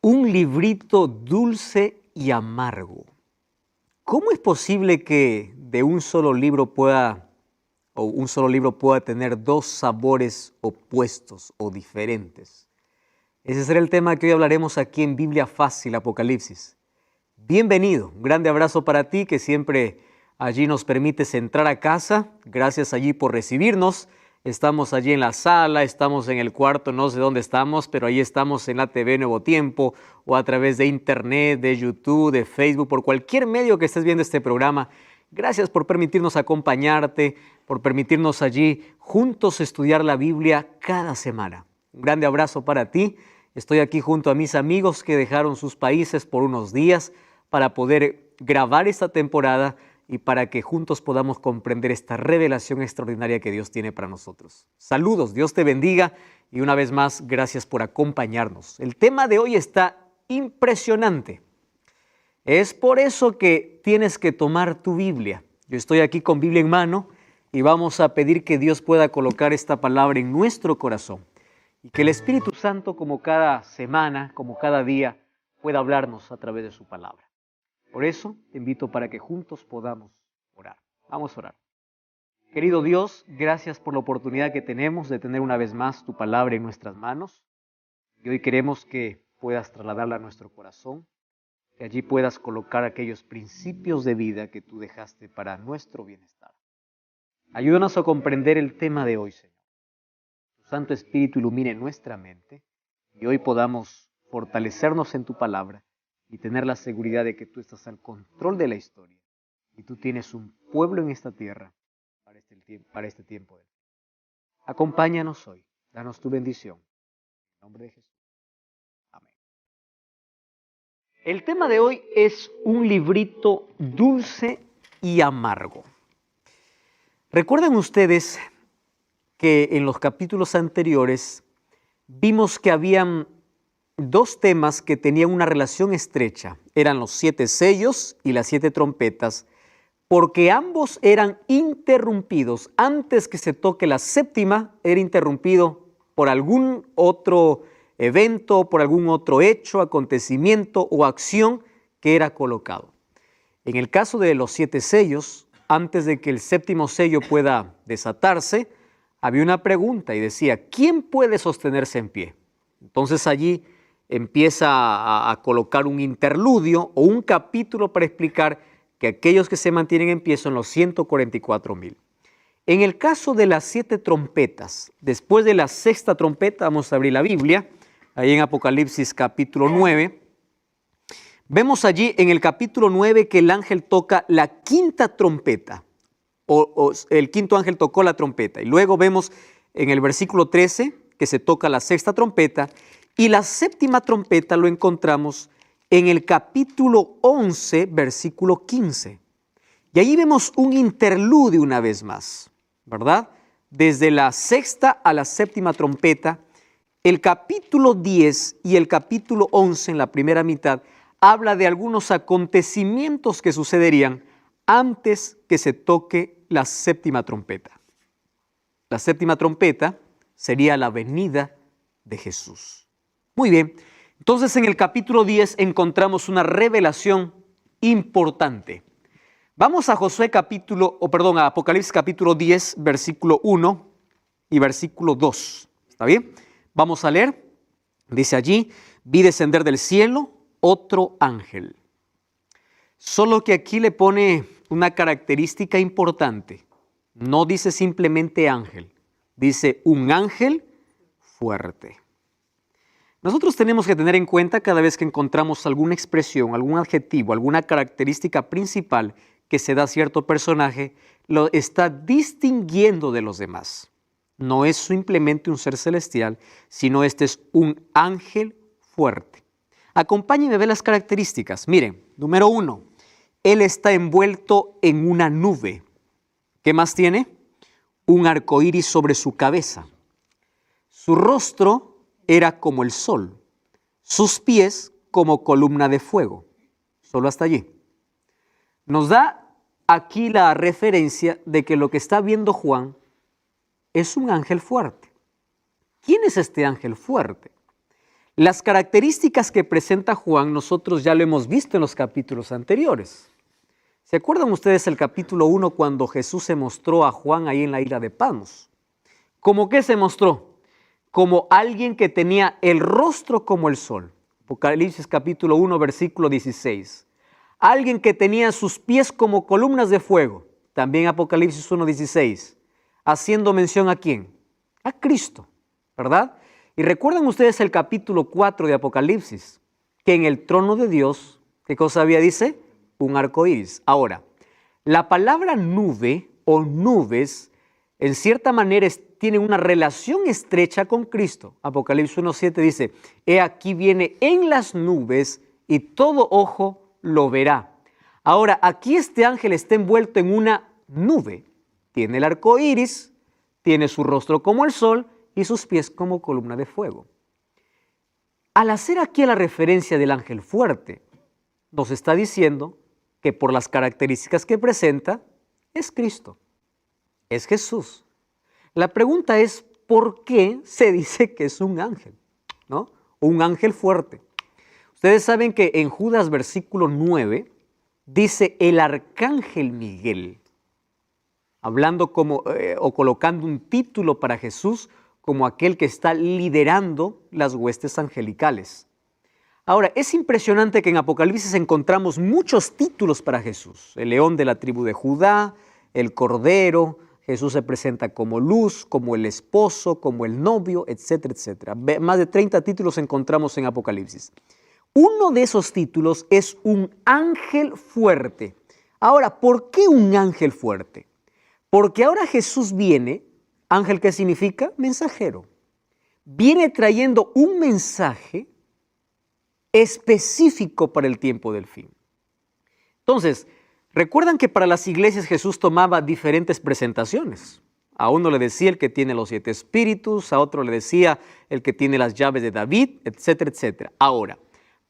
Un librito dulce y amargo. ¿Cómo es posible que de un solo libro pueda tener dos sabores opuestos o diferentes? Ese será el tema que hoy hablaremos aquí en Biblia Fácil Apocalipsis. Bienvenido, un grande abrazo para ti que siempre allí nos permites entrar a casa. Gracias allí por recibirnos. Estamos allí en la sala, estamos en el cuarto, no sé dónde estamos, pero ahí estamos en la TV Nuevo Tiempo o a través de internet, de YouTube, de Facebook, por cualquier medio que estés viendo este programa. Gracias por permitirnos acompañarte, por permitirnos allí juntos estudiar la Biblia cada semana. Un grande abrazo para ti. Estoy aquí junto a mis amigos que dejaron sus países por unos días para poder grabar esta temporada y para que juntos podamos comprender esta revelación extraordinaria que Dios tiene para nosotros. Saludos, Dios te bendiga y una vez más, gracias por acompañarnos. El tema de hoy está impresionante. Es por eso que tienes que tomar tu Biblia. Yo estoy aquí con Biblia en mano y vamos a pedir que Dios pueda colocar esta palabra en nuestro corazón y que el Espíritu Santo, como cada semana, como cada día, pueda hablarnos a través de su palabra. Por eso te invito para que juntos podamos orar. Vamos a orar. Querido Dios, gracias por la oportunidad que tenemos de tener una vez más tu palabra en nuestras manos. Y hoy queremos que puedas trasladarla a nuestro corazón, que allí puedas colocar aquellos principios de vida que tú dejaste para nuestro bienestar. Ayúdanos a comprender el tema de hoy, Señor. Tu Santo Espíritu ilumine nuestra mente y hoy podamos fortalecernos en tu palabra y tener la seguridad de que tú estás al control de la historia y tú tienes un pueblo en esta tierra para este tiempo. Acompáñanos hoy, danos tu bendición. En nombre de Jesús. Amén. El tema de hoy es un librito dulce y amargo. ¿Recuerdan ustedes que en los capítulos anteriores vimos que habían dos temas que tenían una relación estrecha? Eran los 7 sellos y las 7 trompetas, porque ambos eran interrumpidos. Antes que se toque la séptima, era interrumpido por algún otro evento, por algún otro hecho, acontecimiento o acción que era colocado. En el caso de los 7 sellos, antes de que el séptimo sello pueda desatarse, había una pregunta y decía, ¿quién puede sostenerse en pie? Entonces allí empieza a colocar un interludio o un capítulo para explicar que aquellos que se mantienen en pie son los 144,000. En el caso de las 7 trompetas, después de la 6ª trompeta, vamos a abrir la Biblia, ahí en Apocalipsis capítulo 9, vemos allí en el capítulo 9 que el ángel toca la 5ª trompeta, o el 5º ángel tocó la trompeta, y luego vemos en el versículo 13 que se toca la 6ª trompeta, y la 7ª trompeta lo encontramos en el capítulo 11, versículo 15. Y ahí vemos un interludio una vez más, ¿verdad? Desde la 6ª a la 7ª trompeta, el capítulo 10 y el capítulo 11 en la primera mitad habla de algunos acontecimientos que sucederían antes que se toque la 7ª trompeta. La 7ª trompeta sería la venida de Jesús. Muy bien, entonces en el capítulo 10 encontramos una revelación importante. Vamos a a Apocalipsis capítulo 10, versículo 1 y versículo 2. ¿Está bien? Vamos a leer. Dice allí, vi descender del cielo otro ángel. Solo que aquí le pone una característica importante. No dice simplemente ángel, dice un ángel fuerte. Nosotros tenemos que tener en cuenta cada vez que encontramos alguna expresión, algún adjetivo, alguna característica principal que se da a cierto personaje, lo está distinguiendo de los demás. No es simplemente un ser celestial, sino este es un ángel fuerte. Acompáñenme a ver las características. Miren, número 1, él está envuelto en una nube. ¿Qué más tiene? Un arco iris sobre su cabeza. Su rostro era como el sol, sus pies como columna de fuego. Solo hasta allí. Nos da aquí la referencia de que lo que está viendo Juan es un ángel fuerte. ¿Quién es este ángel fuerte? Las características que presenta Juan nosotros ya lo hemos visto en los capítulos anteriores. ¿Se acuerdan ustedes el capítulo 1 cuando Jesús se mostró a Juan ahí en la isla de Patmos? ¿Cómo qué se mostró? Como alguien que tenía el rostro como el sol. Apocalipsis capítulo 1 versículo 16. Alguien que tenía sus pies como columnas de fuego. También Apocalipsis 1:16. Haciendo mención ¿a quién? A Cristo, ¿verdad? Y recuerdan ustedes el capítulo 4 de Apocalipsis, que en el trono de Dios, ¿qué cosa había? Dice, un arco iris. Ahora, la palabra nube o nubes, en cierta manera tiene una relación estrecha con Cristo. Apocalipsis 1:7 dice, he aquí viene en las nubes y todo ojo lo verá. Ahora, aquí este ángel está envuelto en una nube. Tiene el arco iris, tiene su rostro como el sol y sus pies como columna de fuego. Al hacer aquí la referencia del ángel fuerte, nos está diciendo que por las características que presenta, es Cristo, es Jesús. La pregunta es, ¿por qué se dice que es un ángel? ¿No? Un ángel fuerte. Ustedes saben que en Judas versículo 9 dice el arcángel Miguel, hablando como o colocando un título para Jesús como aquel que está liderando las huestes angelicales. Ahora, es impresionante que en Apocalipsis encontramos muchos títulos para Jesús. El león de la tribu de Judá, el cordero, Jesús se presenta como luz, como el esposo, como el novio, etcétera, etcétera. Más de 30 títulos encontramos en Apocalipsis. Uno de esos títulos es un ángel fuerte. Ahora, ¿por qué un ángel fuerte? Porque ahora Jesús viene, ángel, ¿qué significa? Mensajero. Viene trayendo un mensaje específico para el tiempo del fin. Entonces, recuerdan que para las iglesias Jesús tomaba diferentes presentaciones. A uno le decía el que tiene los 7 espíritus, a otro le decía el que tiene las llaves de David, etcétera, etcétera. Ahora,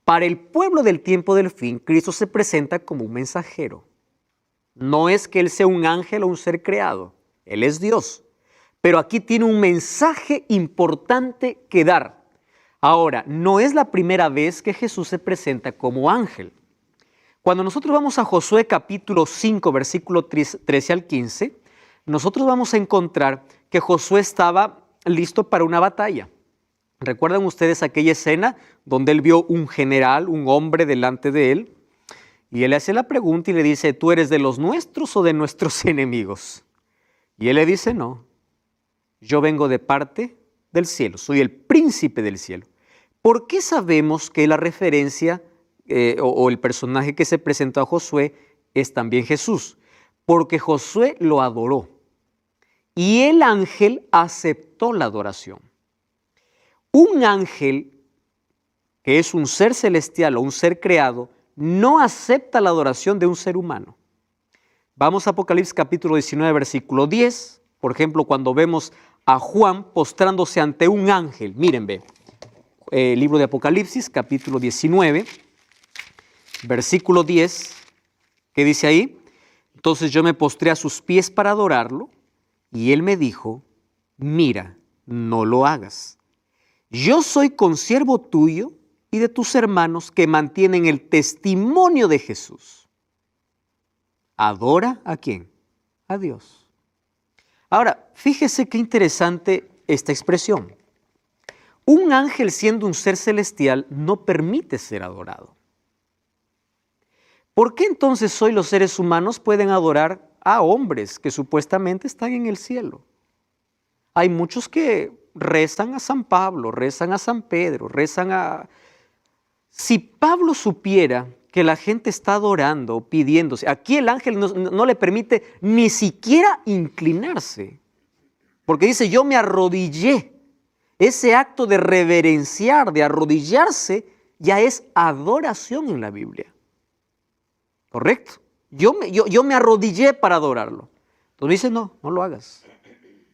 para el pueblo del tiempo del fin, Cristo se presenta como un mensajero. No es que Él sea un ángel o un ser creado, Él es Dios. Pero aquí tiene un mensaje importante que dar. Ahora, no es la primera vez que Jesús se presenta como ángel. Cuando nosotros vamos a Josué capítulo 5, versículo 13 al 15, nosotros vamos a encontrar que Josué estaba listo para una batalla. ¿Recuerdan ustedes aquella escena donde él vio un general, un hombre delante de él? Y él le hace la pregunta y le dice, ¿tú eres de los nuestros o de nuestros enemigos? Y él le dice, no, yo vengo de parte del cielo, soy el príncipe del cielo. ¿Por qué sabemos que la referencia o el personaje que se presentó a Josué es también Jesús? Porque Josué lo adoró y el ángel aceptó la adoración. Un ángel, que es un ser celestial o un ser creado, no acepta la adoración de un ser humano. Vamos a Apocalipsis capítulo 19, versículo 10. Por ejemplo, cuando vemos a Juan postrándose ante un ángel. Miren, ve, libro de Apocalipsis, capítulo 19, versículo 10, ¿qué dice ahí? Entonces yo me postré a sus pies para adorarlo, y él me dijo, mira, no lo hagas. Yo soy consiervo tuyo y de tus hermanos que mantienen el testimonio de Jesús. ¿Adora a quién? A Dios. Ahora, fíjese qué interesante esta expresión. Un ángel, siendo un ser celestial, no permite ser adorado. ¿Por qué entonces hoy los seres humanos pueden adorar a hombres que supuestamente están en el cielo? Hay muchos que rezan a San Pablo, rezan a San Pedro, rezan a... Si Pablo supiera que la gente está adorando, pidiéndose, aquí el ángel no le permite ni siquiera inclinarse, porque dice, yo me arrodillé. Ese acto de reverenciar, de arrodillarse, ya es adoración en la Biblia. ¿Correcto? Yo me arrodillé para adorarlo. Entonces dice, no lo hagas.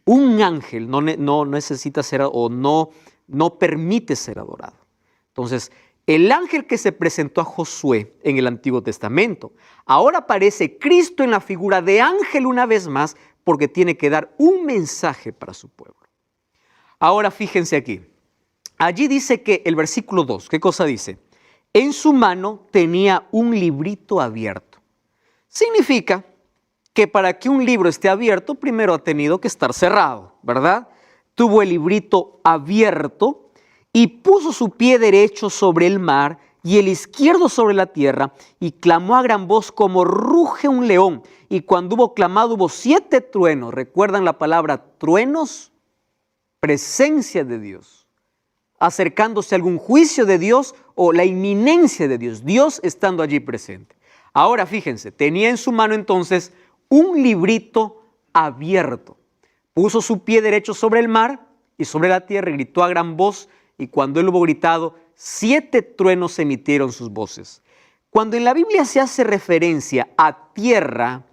Un ángel no necesita ser o no permite ser adorado. Entonces, el ángel que se presentó a Josué en el Antiguo Testamento, ahora aparece Cristo en la figura de ángel una vez más porque tiene que dar un mensaje para su pueblo. Ahora fíjense aquí, allí dice que el versículo 2, ¿qué cosa dice? En su mano tenía un librito abierto. Significa que para que un libro esté abierto, primero ha tenido que estar cerrado, ¿verdad? Tuvo el librito abierto y puso su pie derecho sobre el mar y el izquierdo sobre la tierra, y clamó a gran voz como ruge un león. Y cuando hubo clamado, hubo 7 truenos. ¿Recuerdan la palabra truenos? Presencia de Dios, acercándose a algún juicio de Dios o la inminencia de Dios, Dios estando allí presente. Ahora fíjense, tenía en su mano entonces un librito abierto. Puso su pie derecho sobre el mar y sobre la tierra y gritó a gran voz, y cuando él hubo gritado, 7 truenos emitieron sus voces. Cuando en la Biblia se hace referencia a tierra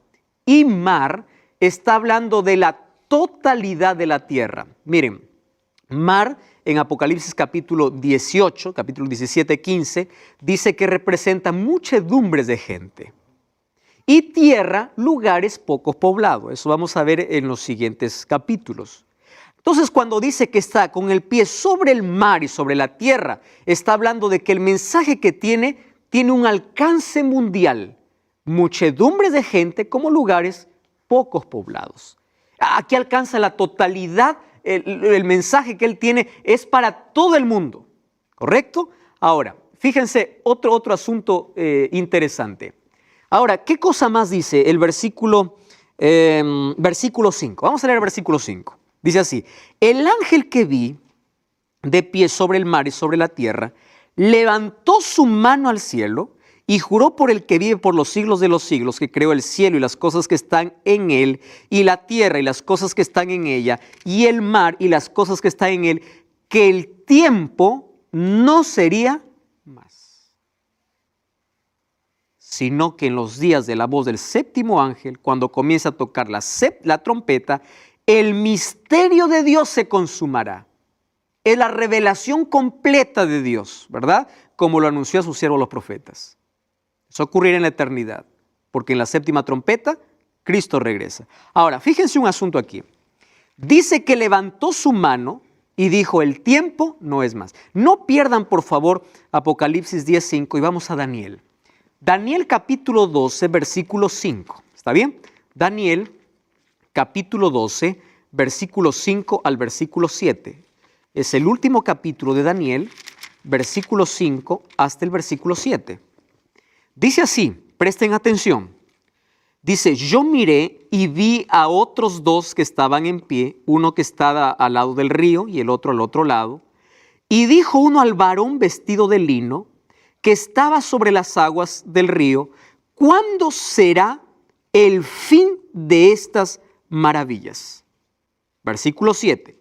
y mar, está hablando de la totalidad de la tierra. Miren, mar en Apocalipsis capítulo 18, capítulo 17, 15, dice que representa muchedumbres de gente. Y tierra, lugares poco poblados. Eso vamos a ver en los siguientes capítulos. Entonces, cuando dice que está con el pie sobre el mar y sobre la tierra, está hablando de que el mensaje que tiene un alcance mundial. Muchedumbres de gente como lugares pocos poblados. Aquí alcanza la totalidad, el mensaje que él tiene es para todo el mundo, ¿correcto? Ahora, fíjense, otro asunto interesante. Ahora, ¿qué cosa más dice el versículo 5? Vamos a leer el versículo 5. Dice así: el ángel que vi de pie sobre el mar y sobre la tierra, levantó su mano al cielo y juró por el que vive por los siglos de los siglos, que creó el cielo y las cosas que están en él, y la tierra y las cosas que están en ella, y el mar y las cosas que están en él, que el tiempo no sería más, sino que en los días de la voz del séptimo ángel, cuando comienza a tocar la trompeta, el misterio de Dios se consumará. Es la revelación completa de Dios, ¿verdad? Como lo anunció a sus siervos los profetas. Eso ocurrirá en la eternidad, porque en la séptima trompeta Cristo regresa. Ahora, fíjense un asunto aquí. Dice que levantó su mano y dijo, el tiempo no es más. No pierdan, por favor, Apocalipsis 10:5 y vamos a Daniel. Daniel capítulo 12, versículo 5. ¿Está bien? Daniel capítulo 12, versículo 5 al versículo 7. Es el último capítulo de Daniel, versículo 5 hasta el versículo 7. Dice así, presten atención. Dice, yo miré y vi a otros 2 que estaban en pie, uno que estaba al lado del río y el otro al otro lado. Y dijo uno al varón vestido de lino, que estaba sobre las aguas del río, ¿cuándo será el fin de estas maravillas? Versículo 7.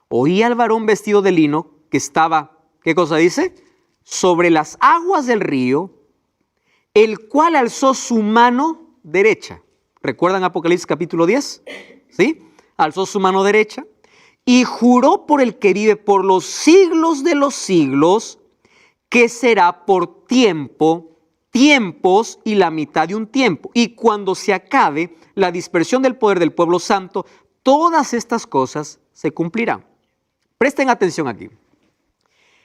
Oí al varón vestido de lino que estaba, ¿qué cosa dice? Sobre las aguas del río, el cual alzó su mano derecha. ¿Recuerdan Apocalipsis capítulo 10? ¿Sí? Alzó su mano derecha y juró por el que vive por los siglos de los siglos, que será por tiempo, tiempos y la mitad de un tiempo. Y cuando se acabe la dispersión del poder del pueblo santo, todas estas cosas se cumplirán. Presten atención aquí.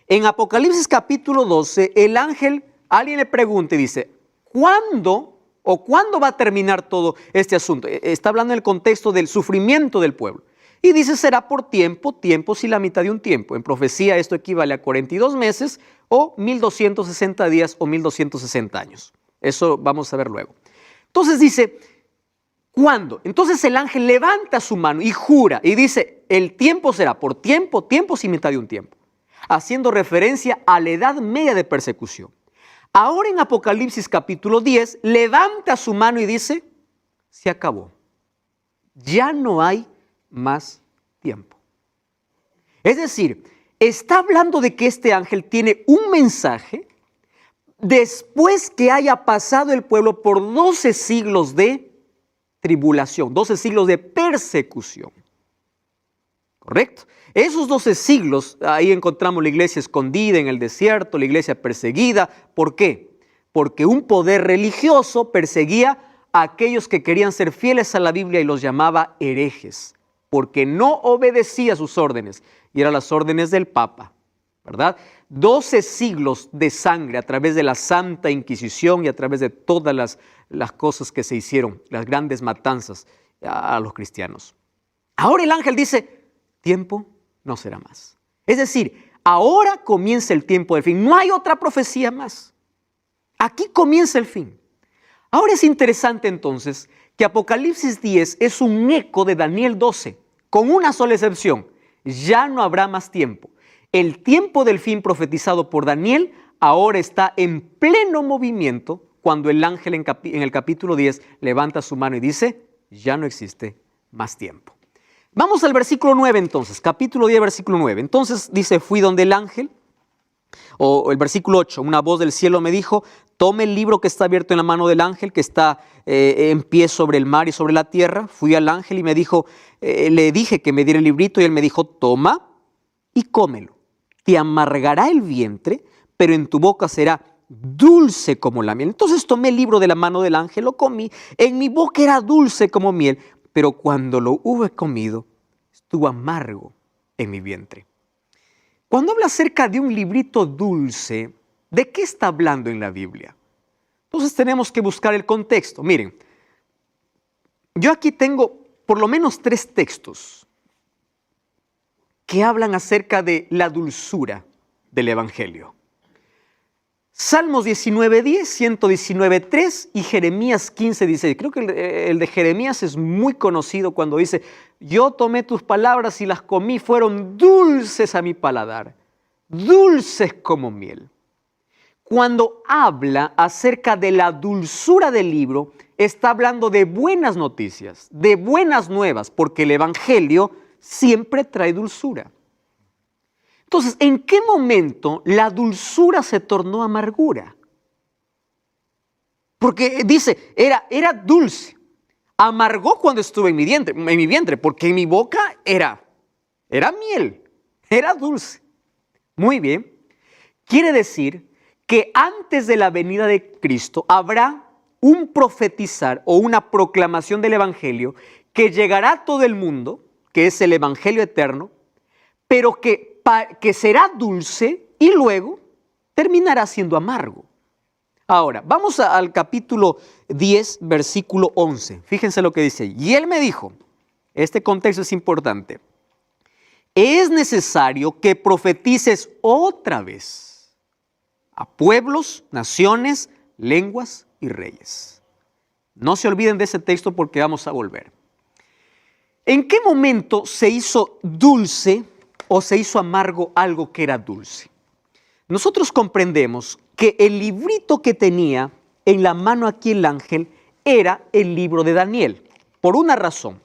En Apocalipsis capítulo 12, el ángel, alguien le pregunta y dice, ¿cuándo va a terminar todo este asunto? Está hablando en el contexto del sufrimiento del pueblo. Y dice, será por tiempo, tiempos y la mitad de un tiempo. En profecía esto equivale a 42 meses o 1260 días o 1260 años. Eso vamos a ver luego. Entonces dice, ¿cuándo? Entonces el ángel levanta su mano y jura y dice, el tiempo será por tiempo, tiempos y mitad de un tiempo. Haciendo referencia a la edad media de persecución. Ahora en Apocalipsis capítulo 10, levanta su mano y dice, se acabó. Ya no hay más tiempo. Es decir, está hablando de que este ángel tiene un mensaje después que haya pasado el pueblo por 12 siglos de tribulación, 12 siglos de persecución. ¿Correcto? Esos 12 siglos, ahí encontramos la iglesia escondida en el desierto, la iglesia perseguida. ¿Por qué? Porque un poder religioso perseguía a aquellos que querían ser fieles a la Biblia y los llamaba herejes, porque no obedecía sus órdenes, y eran las órdenes del Papa. ¿verdad? 12 siglos de sangre a través de la Santa Inquisición y a través de todas las cosas que se hicieron, las grandes matanzas a los cristianos. Ahora el ángel dice, tiempo no será más. Es decir, ahora comienza el tiempo del fin. No hay otra profecía más. Aquí comienza el fin. Ahora es interesante entonces que Apocalipsis 10 es un eco de Daniel 12, con una sola excepción. Ya no habrá más tiempo. El tiempo del fin profetizado por Daniel ahora está en pleno movimiento cuando el ángel en el capítulo 10 levanta su mano y dice, ya no existe más tiempo. Vamos al versículo 9 entonces, capítulo 10, versículo 9. Entonces dice, fui donde el ángel, o el versículo 8, una voz del cielo me dijo, tome el libro que está abierto en la mano del ángel que está en pie sobre el mar y sobre la tierra. Fui al ángel y me dijo, le dije que me diera el librito y él me dijo, toma y cómelo. Te amargará el vientre, pero en tu boca será dulce como la miel. Entonces tomé el libro de la mano del ángel, lo comí, en mi boca era dulce como miel, pero cuando lo hube comido, estuvo amargo en mi vientre. Cuando habla acerca de un librito dulce, ¿de qué está hablando en la Biblia? Entonces tenemos que buscar el contexto. Miren, yo aquí tengo por lo menos 3 textos que hablan acerca de la dulzura del Evangelio. Salmos 19:10, 119:3 y Jeremías 15:16. Creo que el de Jeremías es muy conocido cuando dice, yo tomé tus palabras y las comí, fueron dulces a mi paladar, dulces como miel. Cuando habla acerca de la dulzura del libro, está hablando de buenas noticias, de buenas nuevas, porque el Evangelio siempre trae dulzura. Entonces, ¿en qué momento la dulzura se tornó amargura? Porque dice, era dulce. Amargó cuando estuve en mi vientre, porque en mi boca era miel, era dulce. Muy bien. Quiere decir que antes de la venida de Cristo habrá un profetizar o una proclamación del Evangelio que llegará a todo el mundo, que es el Evangelio eterno, pero que será dulce y luego terminará siendo amargo. Ahora, vamos al capítulo 10, versículo 11. Fíjense lo que dice. Y él me dijo, este contexto es importante, es necesario que profetices otra vez a pueblos, naciones, lenguas y reyes. No se olviden de ese texto porque vamos a volver. ¿En qué momento se hizo dulce o se hizo amargo algo que era dulce? Nosotros comprendemos que el librito que tenía en la mano aquí el ángel era el libro de Daniel, por una razón.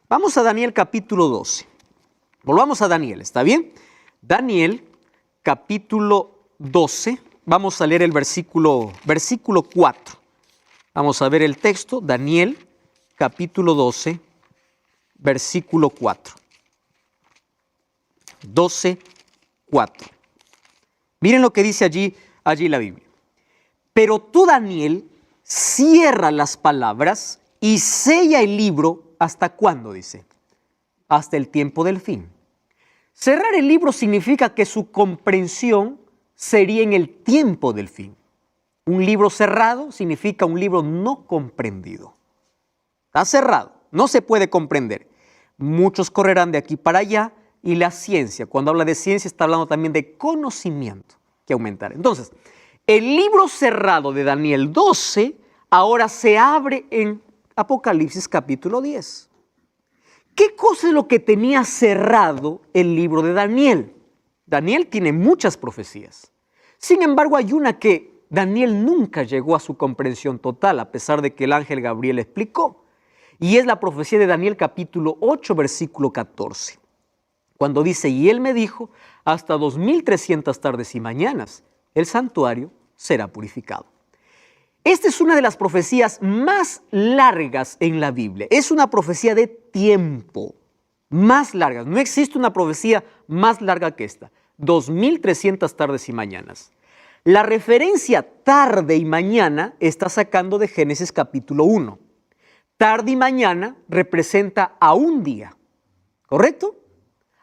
Vamos a Daniel capítulo 12. Volvamos a Daniel, ¿está bien? Daniel capítulo 12, vamos a leer el versículo 4. Vamos a ver el texto, Daniel capítulo 12, versículo 4. 12, 4. Miren lo que dice allí la Biblia. Pero tú, Daniel, cierra las palabras y sella el libro. ¿Hasta cuándo? Dice. Hasta el tiempo del fin. Cerrar el libro significa que su comprensión sería en el tiempo del fin. Un libro cerrado significa un libro no comprendido. Está cerrado, no se puede comprender. Muchos correrán de aquí para allá. Y la ciencia, cuando habla de ciencia, está hablando también de conocimiento que aumentará. Entonces, el libro cerrado de Daniel 12 ahora se abre en Apocalipsis capítulo 10. ¿Qué cosa es lo que tenía cerrado el libro de Daniel? Daniel tiene muchas profecías. Sin embargo, hay una que Daniel nunca llegó a su comprensión total, a pesar de que el ángel Gabriel explicó. Y es la profecía de Daniel capítulo 8, versículo 14. Cuando dice, y él me dijo, hasta 2300 tardes y mañanas, el santuario será purificado. Esta es una de las profecías más largas en la Biblia. Es una profecía de tiempo, más larga. No existe una profecía más larga que esta. 2300 tardes y mañanas. La referencia tarde y mañana está sacando de Génesis capítulo 1. Tarde y mañana representa a un día, ¿correcto?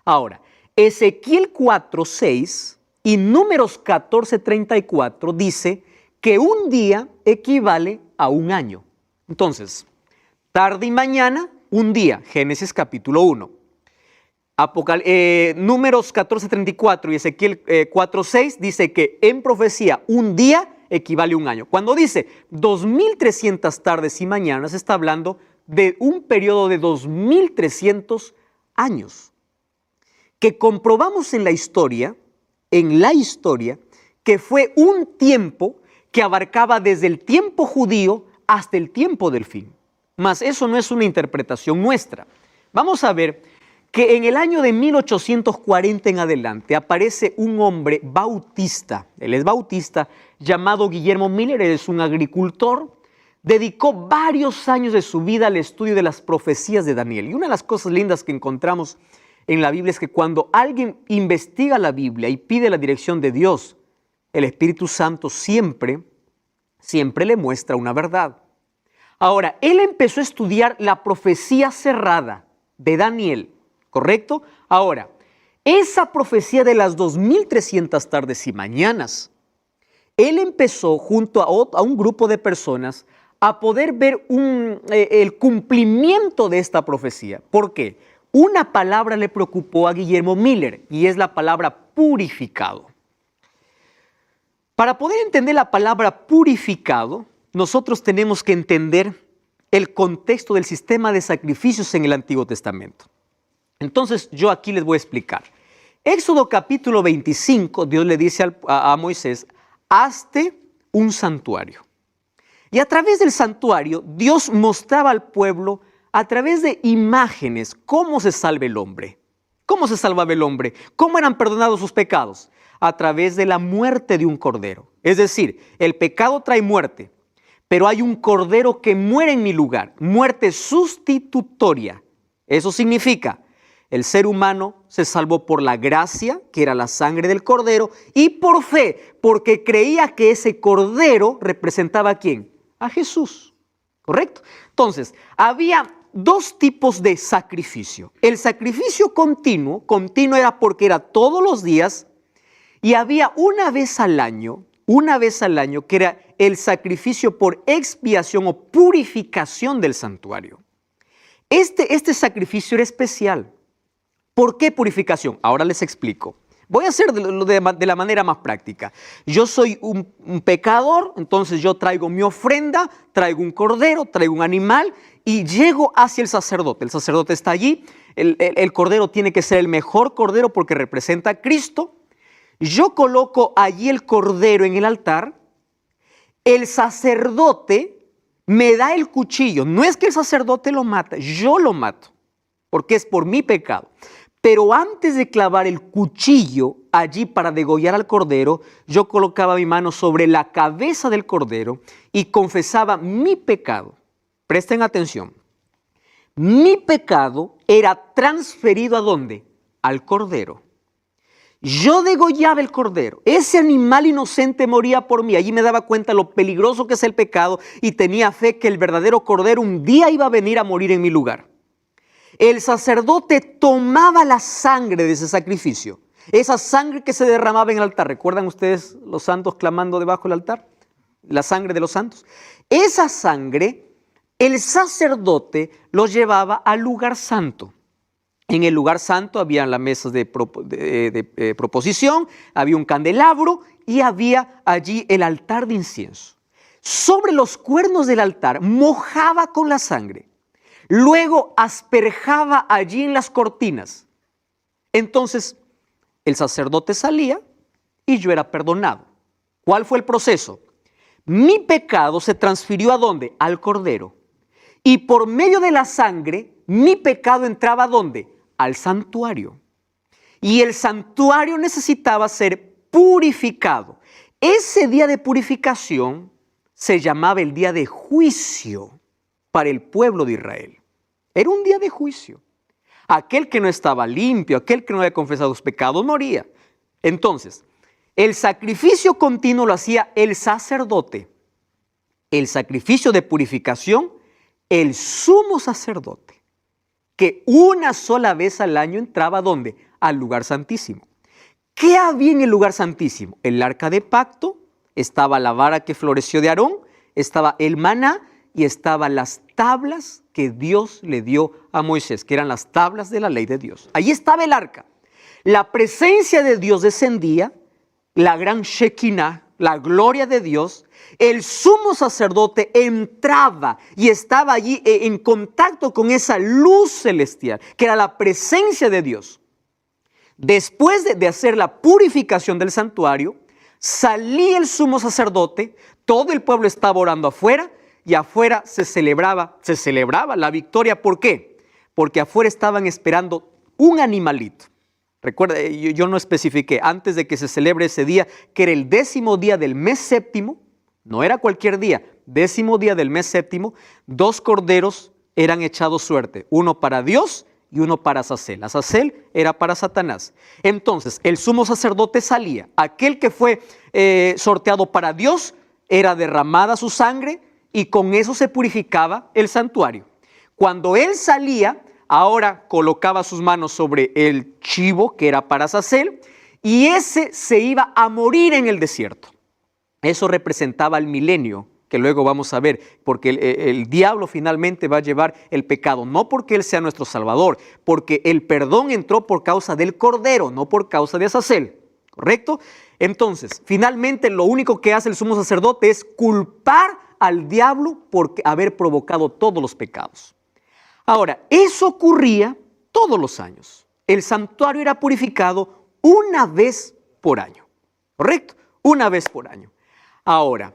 Ahora, Ezequiel 4:6 Y Números 14:34 dice que un día equivale a un año. Entonces, tarde y mañana, un día, Génesis capítulo 1. Números 14:34 y Ezequiel 4:6 dice que en profecía un día equivale a un año. Cuando dice 2300 tardes y mañanas, está hablando de un periodo de 2300 años, que comprobamos en la historia, que fue un tiempo que abarcaba desde el tiempo judío hasta el tiempo del fin. Mas eso no es una interpretación nuestra. Vamos a ver que en el año de 1840 en adelante aparece un hombre bautista, él es bautista, llamado Guillermo Miller, él es un agricultor, dedicó varios años de su vida al estudio de las profecías de Daniel. Y una de las cosas lindas que encontramos en la Biblia es que cuando alguien investiga la Biblia y pide la dirección de Dios, el Espíritu Santo siempre le muestra una verdad. Ahora, él empezó a estudiar la profecía cerrada de Daniel, ¿correcto? Ahora, esa profecía de las 2300 tardes y mañanas, él empezó junto a un grupo de personas a poder ver el cumplimiento de esta profecía. ¿Por qué? Una palabra le preocupó a Guillermo Miller y es la palabra purificado. Para poder entender la palabra purificado, nosotros tenemos que entender el contexto del sistema de sacrificios en el Antiguo Testamento. Entonces, yo aquí les voy a explicar. Éxodo capítulo 25, Dios le dice a Moisés, hazte un santuario. Y a través del santuario, Dios mostraba al pueblo a través de imágenes cómo se salva el hombre. ¿Cómo se salvaba el hombre? ¿Cómo eran perdonados sus pecados? A través de la muerte de un cordero. Es decir, el pecado trae muerte, pero hay un cordero que muere en mi lugar, muerte sustitutoria. Eso significa, el ser humano se salvó por la gracia, que era la sangre del cordero, y por fe, porque creía que ese cordero representaba ¿a quién? A Jesús, ¿correcto? Entonces, había dos tipos de sacrificio. El sacrificio continuo era porque era todos los días, y había una vez al año que era el sacrificio por expiación o purificación del santuario. Este sacrificio era especial. ¿Por qué purificación? Ahora les explico. Voy a hacer de la manera más práctica. Yo soy un pecador, entonces yo traigo mi ofrenda, traigo un cordero, traigo un animal y llego hacia el sacerdote. El sacerdote está allí, el cordero tiene que ser el mejor cordero porque representa a Cristo. Yo coloco allí el cordero en el altar, el sacerdote me da el cuchillo. No es que el sacerdote lo mata, yo lo mato, porque es por mi pecado. Pero antes de clavar el cuchillo allí para degollar al cordero, yo colocaba mi mano sobre la cabeza del cordero y confesaba mi pecado. Presten atención. Mi pecado era transferido ¿a dónde? Al cordero. Yo degollaba el cordero, ese animal inocente moría por mí. Allí me daba cuenta lo peligroso que es el pecado y tenía fe que el verdadero cordero un día iba a venir a morir en mi lugar. El sacerdote tomaba la sangre de ese sacrificio, esa sangre que se derramaba en el altar. ¿Recuerdan ustedes los santos clamando debajo del altar? La sangre de los santos. Esa sangre, el sacerdote lo llevaba al lugar santo. En el lugar santo había las mesas de proposición, había un candelabro y había allí el altar de incienso. Sobre los cuernos del altar mojaba con la sangre. Luego asperjaba allí en las cortinas. Entonces el sacerdote salía y yo era perdonado. ¿Cuál fue el proceso? Mi pecado se transfirió ¿a dónde? Al cordero. Y por medio de la sangre, mi pecado entraba ¿a dónde? Al santuario. Y el santuario necesitaba ser purificado. Ese día de purificación se llamaba el día de juicio para el pueblo de Israel. Era un día de juicio. Aquel que no estaba limpio, aquel que no había confesado sus pecados, moría. Entonces, el sacrificio continuo lo hacía el sacerdote. El sacrificio de purificación, el sumo sacerdote, que una sola vez al año entraba ¿dónde? Al lugar santísimo. ¿Qué había en el lugar santísimo? El arca de pacto, estaba la vara que floreció de Aarón, estaba el maná y estaban las tablas que Dios le dio a Moisés, que eran las tablas de la ley de Dios. Allí estaba el arca. La presencia de Dios descendía, la gran Shekinah, la gloria de Dios. El sumo sacerdote entraba y estaba allí en contacto con esa luz celestial, que era la presencia de Dios. Después de hacer la purificación del santuario, salía el sumo sacerdote, todo el pueblo estaba orando afuera y afuera se celebraba la victoria. ¿Por qué? Porque afuera estaban esperando un animalito. Recuerda, yo no especifiqué antes de que se celebre ese día, que era el 10º día del mes séptimo, no era cualquier día, 10º día del mes séptimo, 2 corderos eran echados suerte, uno para Dios y uno para Azazel. Azazel era para Satanás. Entonces, el sumo sacerdote salía, aquel que fue sorteado para Dios, era derramada su sangre y con eso se purificaba el santuario. Cuando él salía, ahora colocaba sus manos sobre el chivo que era para Azazel y ese se iba a morir en el desierto. Eso representaba el milenio, que luego vamos a ver, porque el diablo finalmente va a llevar el pecado, no porque él sea nuestro salvador, porque el perdón entró por causa del cordero, no por causa de Azazel, ¿correcto? Entonces, finalmente lo único que hace el sumo sacerdote es culpar al diablo por haber provocado todos los pecados. Ahora, eso ocurría todos los años. El santuario era purificado una vez por año, ¿correcto? Una vez por año. Ahora,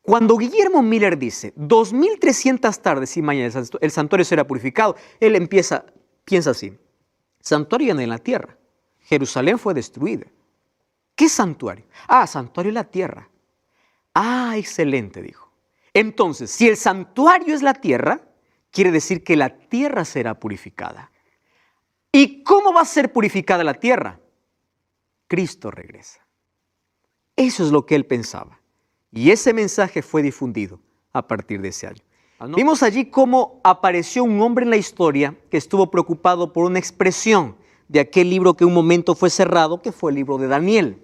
cuando Guillermo Miller dice 2300 tardes y mañanas el santuario será purificado, él piensa así: santuario en la tierra, Jerusalén fue destruida. ¿Qué santuario? Santuario en la tierra. Excelente, dijo. Entonces, si el santuario es la tierra, quiere decir que la tierra será purificada. ¿Y cómo va a ser purificada la tierra? Cristo regresa. Eso es lo que él pensaba. Y ese mensaje fue difundido a partir de ese año. Vimos allí cómo apareció un hombre en la historia que estuvo preocupado por una expresión de aquel libro que un momento fue cerrado, que fue el libro de Daniel.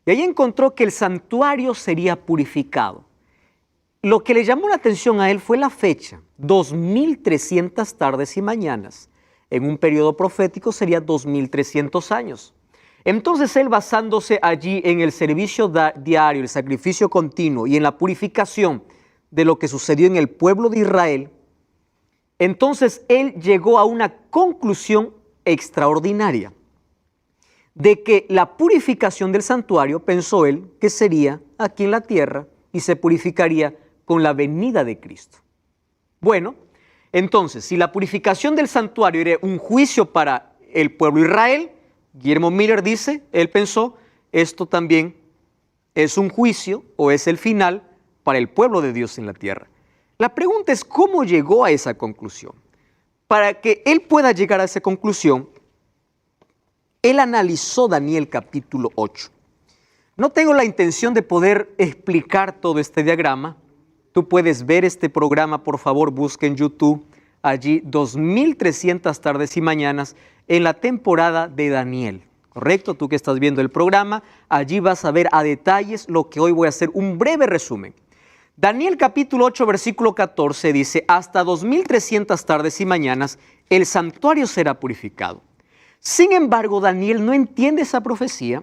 Y ahí encontró que el santuario sería purificado. Lo que le llamó la atención a él fue la fecha, 2300 tardes y mañanas. En un periodo profético sería 2300 años. Entonces él, basándose allí en el servicio diario, el sacrificio continuo y en la purificación de lo que sucedió en el pueblo de Israel, entonces él llegó a una conclusión extraordinaria de que la purificación del santuario, pensó él, que sería aquí en la tierra y se purificaría con la venida de Cristo. Bueno, entonces, si la purificación del santuario era un juicio para el pueblo de Israel, Guillermo Miller dice, él pensó, esto también es un juicio o es el final para el pueblo de Dios en la tierra. La pregunta es, ¿cómo llegó a esa conclusión? Para que él pueda llegar a esa conclusión, él analizó Daniel capítulo 8. No tengo la intención de poder explicar todo este diagrama. Tú puedes ver este programa, por favor, busca en YouTube, allí 2300 tardes y mañanas en la temporada de Daniel, ¿correcto? Tú que estás viendo el programa, allí vas a ver a detalles lo que hoy voy a hacer, un breve resumen. Daniel capítulo 8, versículo 14 dice, hasta 2300 tardes y mañanas el santuario será purificado. Sin embargo, Daniel no entiende esa profecía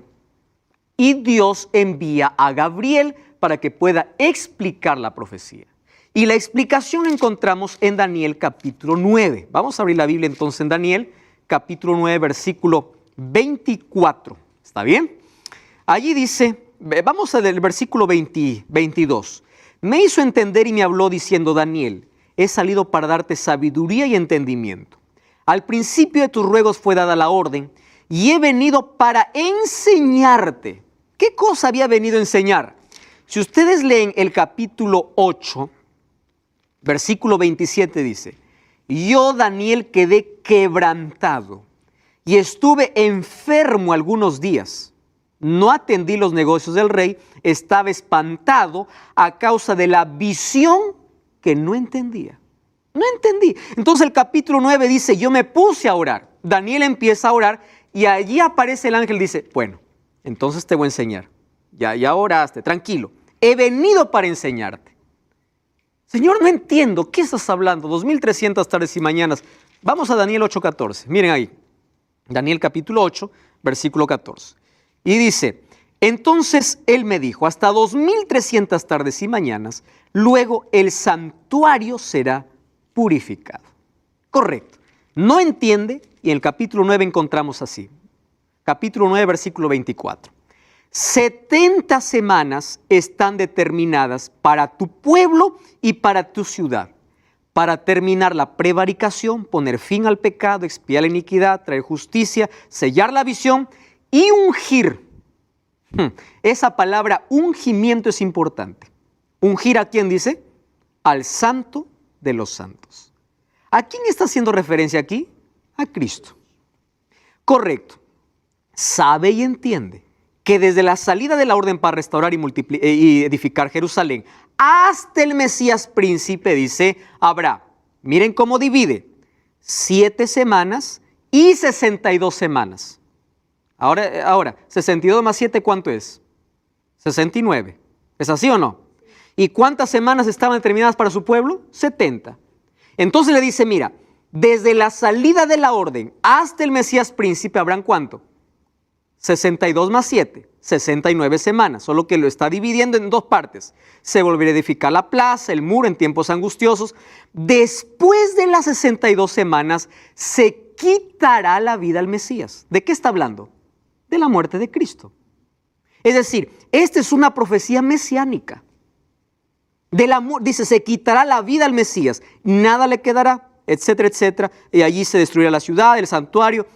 y Dios envía a Gabriel para que pueda explicar la profecía. Y la explicación la encontramos en Daniel capítulo 9. Vamos a abrir la Biblia entonces en Daniel capítulo 9, versículo 24. ¿Está bien? Allí dice, vamos al versículo 22. Me hizo entender y me habló diciendo, Daniel, he salido para darte sabiduría y entendimiento. Al principio de tus ruegos fue dada la orden y he venido para enseñarte. ¿Qué cosa había venido a enseñar? Si ustedes leen el capítulo 8, versículo 27 dice, yo, Daniel, quedé quebrantado y estuve enfermo algunos días. No atendí los negocios del rey, estaba espantado a causa de la visión que no entendía. No entendí. Entonces el capítulo 9 dice, yo me puse a orar. Daniel empieza a orar y allí aparece el ángel y dice, bueno, Entonces te voy a enseñar. Ya oraste, tranquilo. He venido para enseñarte. Señor, no entiendo. ¿Qué estás hablando? 2300 tardes y mañanas. Vamos a Daniel 8:14. Miren ahí. Daniel capítulo 8, versículo 14. Y dice, entonces él me dijo, hasta 2300 tardes y mañanas, luego el santuario será purificado. Correcto. No entiende, y en el capítulo 9 encontramos así. Capítulo 9, versículo 24. 70 semanas están determinadas para tu pueblo y para tu ciudad, para terminar la prevaricación, poner fin al pecado, expiar la iniquidad, traer justicia, sellar la visión y ungir. Esa palabra ungimiento es importante. ¿Ungir a quién dice? Al Santo de los Santos. ¿A quién está haciendo referencia aquí? A Cristo. Correcto. Sabe y entiende que desde la salida de la orden para restaurar y edificar Jerusalén hasta el Mesías príncipe, dice, habrá, miren cómo divide, 7 semanas y 62 semanas. Ahora, 62 más 7, ¿cuánto es? 69. ¿Es así o no? ¿Y cuántas semanas estaban determinadas para su pueblo? 70. Entonces le dice, mira, desde la salida de la orden hasta el Mesías príncipe, ¿habrán cuánto? 62 más 7, 69 semanas, solo que lo está dividiendo en 2 partes. Se volverá a edificar la plaza, el muro en tiempos angustiosos. Después de las 62 semanas se quitará la vida al Mesías. ¿De qué está hablando? De la muerte de Cristo. Es decir, esta es una profecía mesiánica. Dice, se quitará la vida al Mesías, nada le quedará, etcétera, etcétera. Y allí se destruirá la ciudad, el santuario.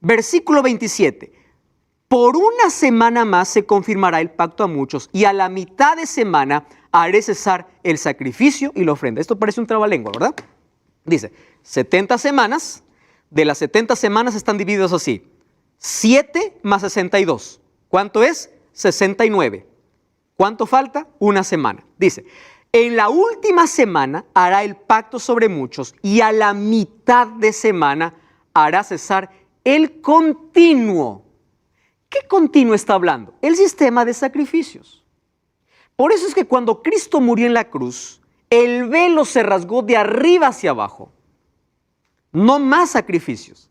Versículo 27. Por una semana más se confirmará el pacto a muchos y a la mitad de semana haré cesar el sacrificio y la ofrenda. Esto parece un trabalengua, ¿verdad? Dice, 70 semanas, de las 70 semanas están divididas así. 7 más 62. ¿Cuánto es? 69. ¿Cuánto falta? Una semana. Dice, en la última semana hará el pacto sobre muchos y a la mitad de semana hará cesar el continuo. ¿Qué continuo está hablando? El sistema de sacrificios. Por eso es que cuando Cristo murió en la cruz, el velo se rasgó de arriba hacia abajo. No más sacrificios.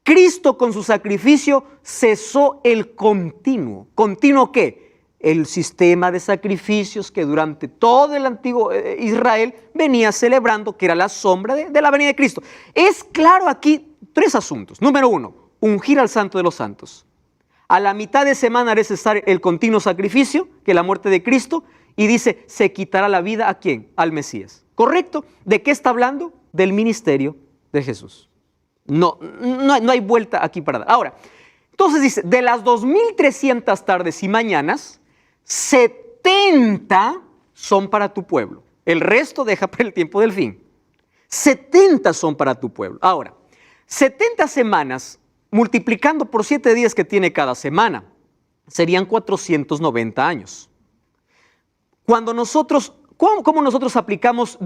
Cristo con su sacrificio cesó el continuo. ¿Continuo qué? El sistema de sacrificios que durante todo el antiguo Israel venía celebrando, que era la sombra de la venida de Cristo. Es claro aquí 3 asuntos. Número 1, ungir al Santo de los Santos. A la mitad de semana haré cesar el continuo sacrificio, que es la muerte de Cristo, y dice, se quitará la vida ¿a quién? Al Mesías. ¿Correcto? ¿De qué está hablando? Del ministerio de Jesús. No hay vuelta aquí para dar. Ahora, entonces dice, de las 2300 tardes y mañanas, 70 son para tu pueblo. El resto deja para el tiempo del fin. 70 son para tu pueblo. Ahora, 70 semanas multiplicando por 7 días que tiene cada semana, serían 490 años. ¿Cómo nosotros aplicamos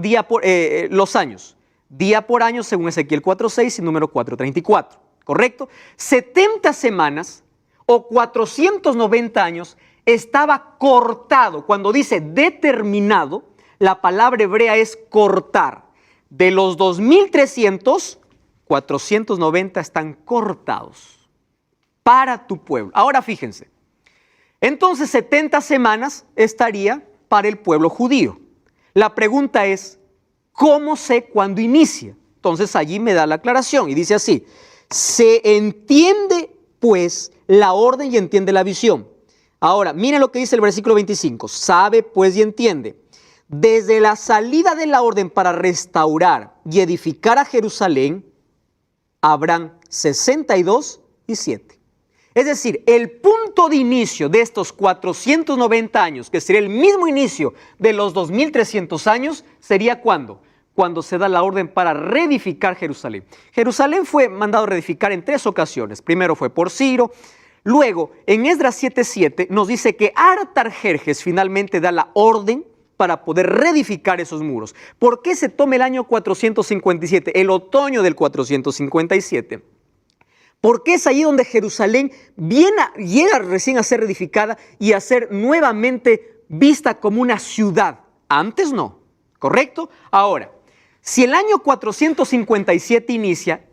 los años? Día por año según Ezequiel 4:6 y número 4:34, ¿correcto? 70 semanas o 490 años estaba cortado. Cuando dice determinado, la palabra hebrea es cortar. De los 2300, 490 están cortados para tu pueblo. Ahora fíjense, entonces 70 semanas estaría para el pueblo judío. La pregunta es, ¿cómo sé cuándo inicia? Entonces allí me da la aclaración y dice así, se entiende pues la orden y entiende la visión. Ahora, miren lo que dice el versículo 25, sabe pues y entiende. Desde la salida de la orden para restaurar y edificar a Jerusalén, habrán 62 y 7. Es decir, el punto de inicio de estos 490 años, que sería el mismo inicio de los 2300 años, sería ¿cuándo? Cuando se da la orden para reedificar Jerusalén. Jerusalén fue mandado reedificar en 3 ocasiones. Primero fue por Ciro. Luego, en Esdras 7:7 nos dice que Artajerjes finalmente da la orden para poder reedificar esos muros. ¿Por qué se toma el año 457, el otoño del 457? Porque es ahí donde Jerusalén llega recién a ser edificada y a ser nuevamente vista como una ciudad. Antes no, ¿correcto? Ahora, si el año 457 inicia,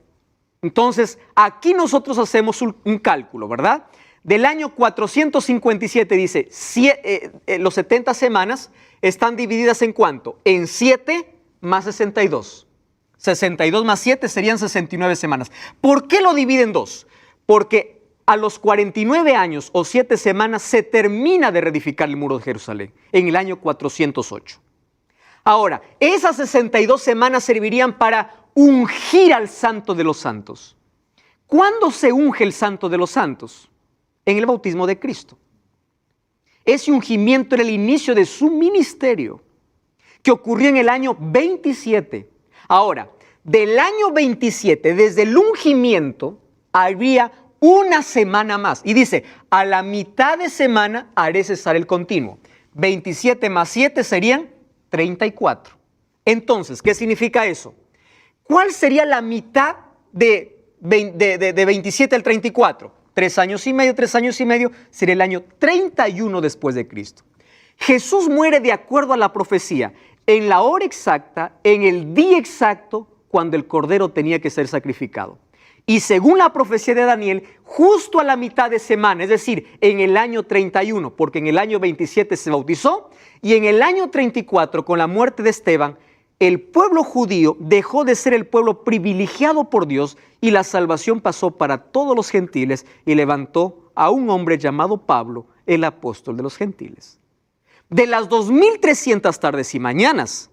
entonces aquí nosotros hacemos un cálculo, ¿verdad? Del año 457 dice, los 70 semanas están divididas ¿en cuánto? En 7 más 62. 62 más 7 serían 69 semanas. ¿Por qué lo divide en dos? Porque a los 49 años o 7 semanas se termina de reedificar el muro de Jerusalén, en el año 408. Ahora, esas 62 semanas servirían para ungir al Santo de los Santos. ¿Cuándo se unge el Santo de los Santos? En el bautismo de Cristo. Ese ungimiento era el inicio de su ministerio, que ocurrió en el año 27. Ahora, del año 27, desde el ungimiento, habría una semana más. Y dice, a la mitad de semana haré cesar el continuo. 27 más 7 serían 34. Entonces, ¿qué significa eso? ¿Cuál sería la mitad de 27 al 34? 3 años y medio, sería el año 31 después de Cristo. Jesús muere de acuerdo a la profecía, en la hora exacta, en el día exacto, cuando el cordero tenía que ser sacrificado. Y según la profecía de Daniel, justo a la mitad de semana, es decir, en el año 31, porque en el año 27 se bautizó, y en el año 34, con la muerte de Esteban, el pueblo judío dejó de ser el pueblo privilegiado por Dios y la salvación pasó para todos los gentiles y levantó a un hombre llamado Pablo, el apóstol de los gentiles. De las 2300 tardes y mañanas,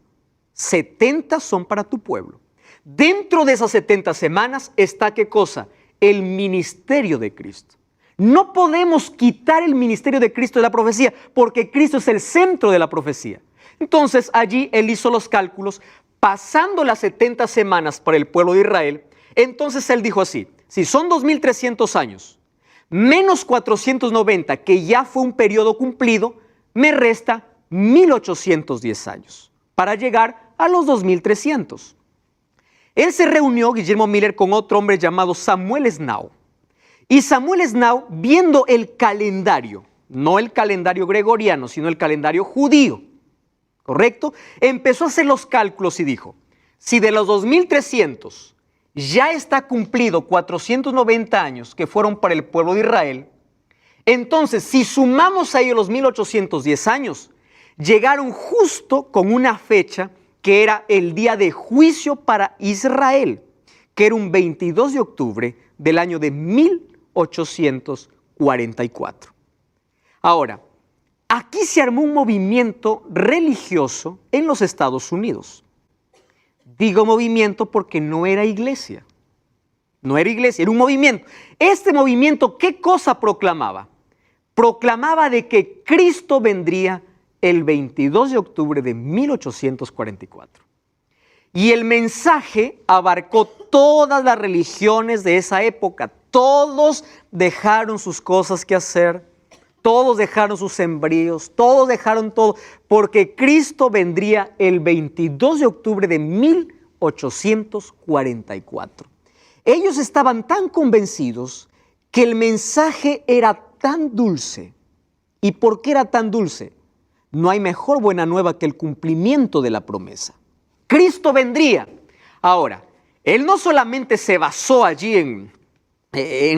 70 son para tu pueblo. Dentro de esas 70 semanas está, ¿qué cosa? El ministerio de Cristo. No podemos quitar el ministerio de Cristo de la profecía, porque Cristo es el centro de la profecía. Entonces allí él hizo los cálculos, pasando las 70 semanas para el pueblo de Israel. Entonces él dijo así, si son 2300 años, menos 490, que ya fue un periodo cumplido, me resta 1810 años, para llegar a los 2300. Él se reunió, Guillermo Miller, con otro hombre llamado Samuel Snow. Y Samuel Snow, viendo el calendario, no el calendario gregoriano, sino el calendario judío, ¿correcto? Empezó a hacer los cálculos y dijo, si de los 2300 ya está cumplido 490 años que fueron para el pueblo de Israel, entonces si sumamos a ellos los 1810 años, llegaron justo con una fecha que era el día de juicio para Israel, que era un 22 de octubre del año de 1844. Ahora, aquí se armó un movimiento religioso en los Estados Unidos. Digo movimiento porque no era iglesia. No era iglesia, era un movimiento. Este movimiento, ¿qué cosa proclamaba? Proclamaba de que Cristo vendría el 22 de octubre de 1844. Y el mensaje abarcó todas las religiones de esa época. Todos dejaron sus cosas que hacer, todos dejaron sus sembríos, todos dejaron todo, porque Cristo vendría el 22 de octubre de 1844. Ellos estaban tan convencidos que el mensaje era tan dulce. ¿Y por qué era tan dulce? No hay mejor buena nueva que el cumplimiento de la promesa. Cristo vendría. Ahora, él no solamente se basó allí en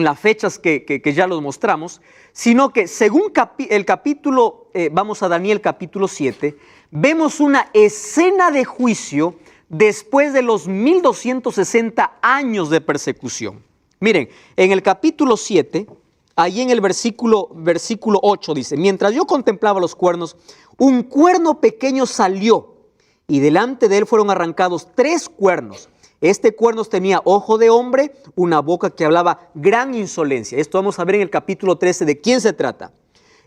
las fechas que ya los mostramos, sino que según el capítulo, vamos a Daniel capítulo 7, vemos una escena de juicio después de los 1260 años de persecución. Miren, en el capítulo 7, ahí en el versículo 8 dice, mientras yo contemplaba los cuernos, un cuerno pequeño salió y delante de él fueron arrancados 3 cuernos. Este cuerno tenía ojo de hombre, una boca que hablaba gran insolencia. Esto vamos a ver en el capítulo 13 de quién se trata.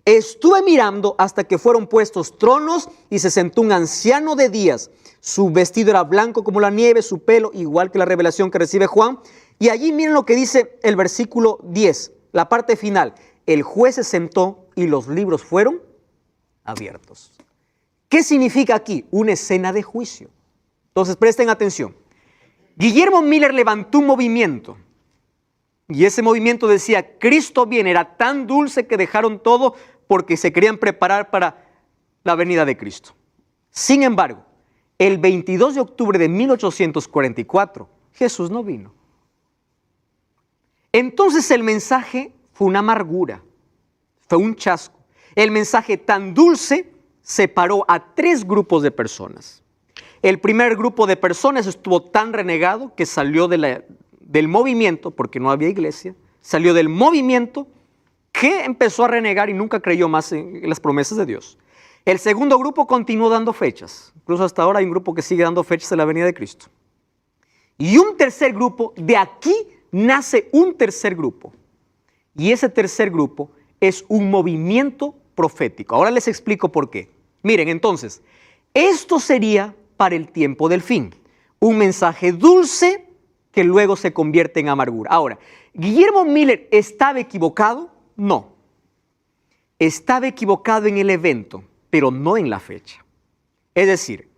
Estuve mirando hasta que fueron puestos tronos y se sentó un anciano de días. Su vestido era blanco como la nieve, su pelo igual que la revelación que recibe Juan. Y allí miren lo que dice el versículo 10, la parte final. El juez se sentó y los libros fueron abiertos. ¿Qué significa aquí? Una escena de juicio. Entonces presten atención. Guillermo Miller levantó un movimiento Y ese movimiento decía, Cristo viene, era tan dulce que dejaron todo porque se querían preparar para la venida de Cristo. Sin embargo, el 22 de octubre de 1844, Jesús no vino. Entonces el mensaje fue una amargura, fue un chasco. El mensaje tan dulce separó a 3 grupos de personas. El primer grupo de personas estuvo tan renegado que salió del movimiento, porque no había iglesia, salió del movimiento que empezó a renegar y nunca creyó más en las promesas de Dios. El segundo grupo continuó dando fechas, incluso hasta ahora hay un grupo que sigue dando fechas de la venida de Cristo. Y un tercer grupo, de aquí nace un tercer grupo. Y ese tercer grupo es un movimiento profético. Ahora les explico por qué. Miren, entonces, esto sería para el tiempo del fin. Un mensaje dulce que luego se convierte en amargura. Ahora, ¿Guillermo Miller estaba equivocado? No. Estaba equivocado en el evento, pero no en la fecha. Es decir,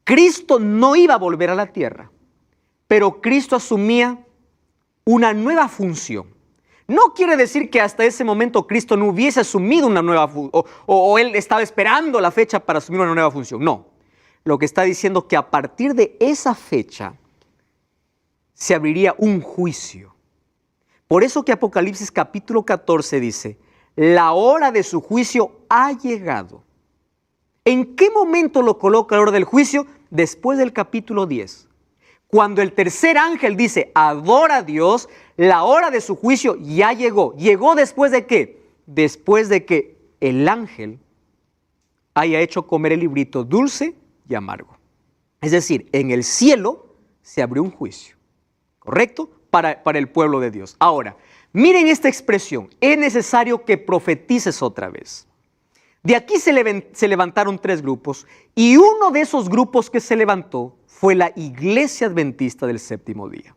Cristo no iba a volver a la tierra, pero Cristo asumía una nueva función. No quiere decir que hasta ese momento Cristo no hubiese asumido una nueva función, o Él estaba esperando la fecha para asumir una nueva función. No. Lo que está diciendo que a partir de esa fecha se abriría un juicio. Por eso que Apocalipsis capítulo 14 dice, la hora de su juicio ha llegado. ¿En qué momento lo coloca la hora del juicio? Después del capítulo 10. Cuando el tercer ángel dice, adora a Dios, la hora de su juicio ya llegó. ¿Llegó después de qué? Después de que el ángel haya hecho comer el librito dulce y amargo. Es decir, en el cielo se abrió un juicio, ¿correcto? Para el pueblo de Dios. Ahora, miren esta expresión, es necesario que profetices otra vez. De aquí se levantaron 3 grupos y uno de esos grupos que se levantó fue la Iglesia Adventista del Séptimo Día.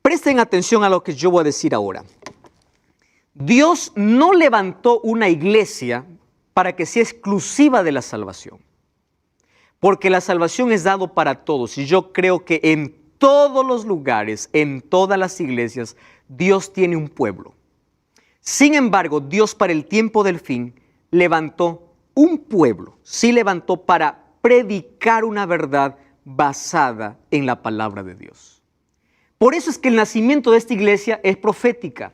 Presten atención a lo que yo voy a decir ahora. Dios no levantó una iglesia para que sea exclusiva de la salvación, porque la salvación es dado para todos y yo creo que en todos los lugares, en todas las iglesias, Dios tiene un pueblo. Sin embargo, Dios para el tiempo del fin levantó un pueblo, sí levantó para predicar una verdad basada en la palabra de Dios. Por eso es que el nacimiento de esta iglesia es profética.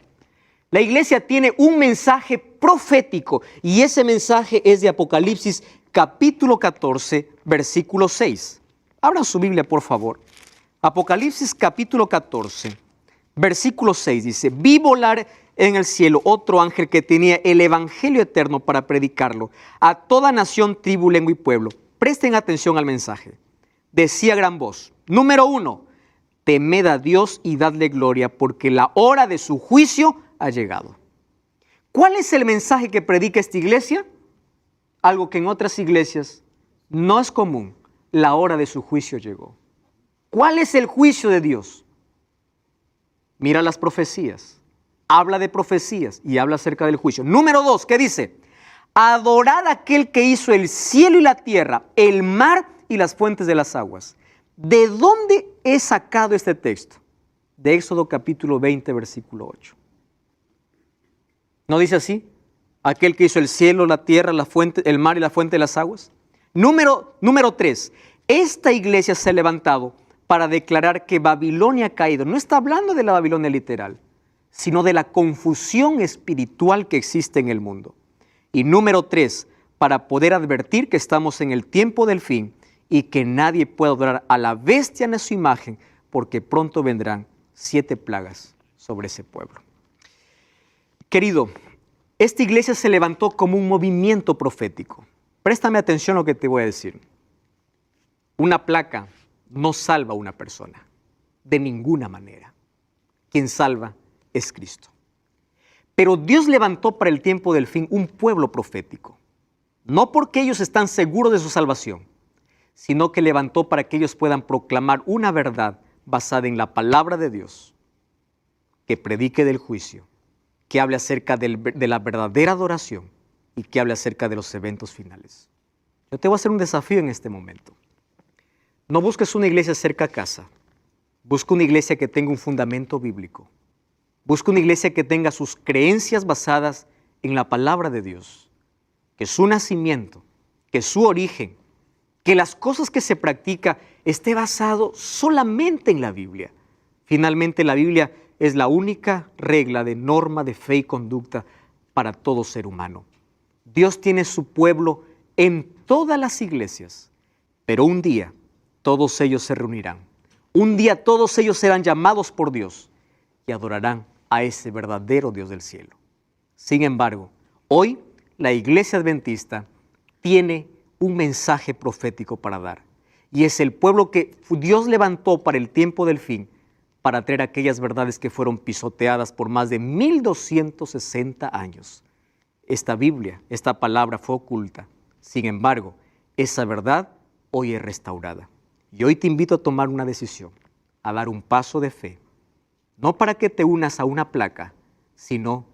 La iglesia tiene un mensaje profético y ese mensaje es de Apocalipsis capítulo 14, versículo 6. Abran su Biblia, por favor. Apocalipsis capítulo 14, versículo 6 dice, vi volar en el cielo otro ángel que tenía el evangelio eterno para predicarlo a toda nación, tribu, lengua y pueblo. Presten atención al mensaje. Decía a gran voz, número 1, temed a Dios y dadle gloria porque la hora de su juicio ha llegado. ¿Cuál es el mensaje que predica esta iglesia? Algo que en otras iglesias no es común. La hora de su juicio llegó. ¿Cuál es el juicio de Dios? Mira las profecías. Habla de profecías y habla acerca del juicio. Número 2, ¿qué dice? Adorad a aquel que hizo el cielo y la tierra, el mar y las fuentes de las aguas. ¿De dónde he sacado este texto? De Éxodo capítulo 20, versículo 8. ¿No dice así? Aquel que hizo el cielo, la tierra, la fuente, el mar y la fuente de las aguas. Número 3. Esta iglesia se ha levantado para declarar que Babilonia ha caído. No está hablando de la Babilonia literal, sino de la confusión espiritual que existe en el mundo. Y número 3, para poder advertir que estamos en el tiempo del fin y que nadie puede adorar a la bestia en su imagen, porque pronto vendrán 7 plagas sobre ese pueblo. Querido, esta iglesia se levantó como un movimiento profético. Préstame atención a lo que te voy a decir. Una placa no salva a una persona, de ninguna manera. Quien salva es Cristo. Pero Dios levantó para el tiempo del fin un pueblo profético. No porque ellos están seguros de su salvación, sino que levantó para que ellos puedan proclamar una verdad basada en la palabra de Dios, que predique del juicio, que hable acerca de la verdadera adoración y que hable acerca de los eventos finales. Yo te voy a hacer un desafío en este momento. No busques una iglesia cerca a casa. Busca una iglesia que tenga un fundamento bíblico. Busca una iglesia que tenga sus creencias basadas en la palabra de Dios, que su nacimiento, que su origen, que las cosas que se practica esté basado solamente en la Biblia. Finalmente, la Biblia es la única regla de norma de fe y conducta para todo ser humano. Dios tiene su pueblo en todas las iglesias, pero un día todos ellos se reunirán. Un día todos ellos serán llamados por Dios y adorarán a ese verdadero Dios del cielo. Sin embargo, hoy la iglesia adventista tiene un mensaje profético para dar, y es el pueblo que Dios levantó para el tiempo del fin, para traer aquellas verdades que fueron pisoteadas por más de 1260 años. Esta Biblia, esta palabra fue oculta. Sin embargo, esa verdad hoy es restaurada. Y hoy te invito a tomar una decisión, a dar un paso de fe, no para que te unas a una placa, sino